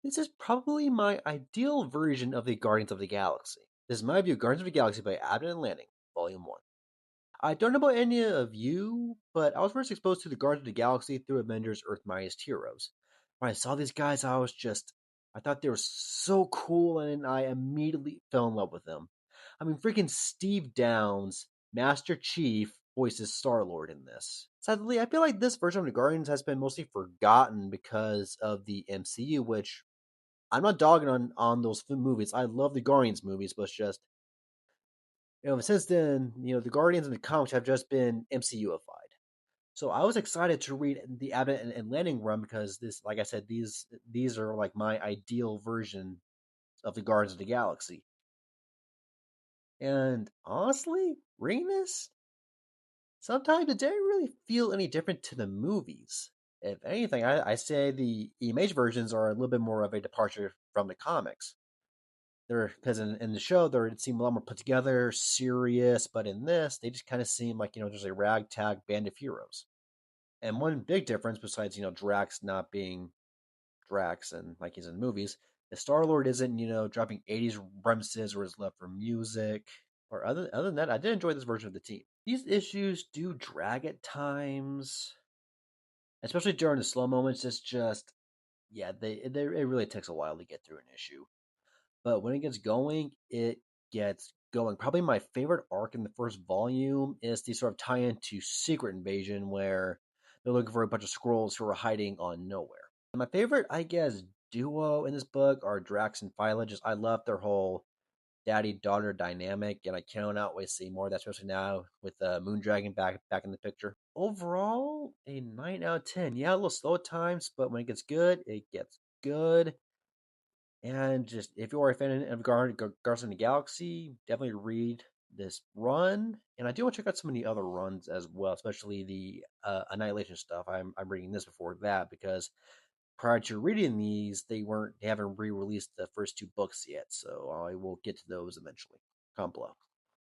This is probably my ideal version of the Guardians of the Galaxy. This is my view of Guardians of the Galaxy by Abnett and Lanning, Volume 1. I don't know about any of you, but I was first exposed to the Guardians of the Galaxy through Avengers Earth Mightiest Heroes. When I saw these guys, I thought they were so cool, and I immediately fell in love with them. I mean, freaking Steve Downes, Master Chief, voices Star Lord in this. Sadly, I feel like this version of the Guardians has been mostly forgotten because of the MCU, which I'm not dogging on those movies. I love the Guardians movies, but it's just since then, the Guardians and the comics have just been MCUified. So I was excited to read the Abbott and Lanning run because this, like I said, these are like my ideal version of the Guardians of the Galaxy. And honestly, reading this, sometimes it didn't really feel any different to the movies. If anything, I say the image versions are a little bit more of a departure from the comics. They're because in the show they seem a lot more put together, serious, but in this they just kind of seem like just a ragtag band of heroes. And one big difference, besides Drax not being Drax and like he's in movies, is Star Lord isn't dropping '80s remixes or his love for music. Or other than that, I did enjoy this version of the team. These issues do drag at times, especially during the slow moments. It's just it really takes a while to get through an issue. But when it gets going. Probably my favorite arc in the first volume is the sort of tie into Secret Invasion, where they're looking for a bunch of scrolls who are hiding on nowhere. And my favorite, I guess, duo in this book are Drax and Phyla. Just I love their whole daddy-daughter dynamic, and I cannot wait to see more of that, especially now with Moondragon back in the picture. Overall, a 9 out of 10. Yeah, a little slow at times, but when it gets good, it gets good. And just if you are a fan of Guardians of the Galaxy, definitely read this run. And I do want to check out some of the other runs as well, especially the Annihilation stuff. I'm reading this before that because prior to reading these, they haven't re-released the first two books yet, so I will get to those eventually. Comment below.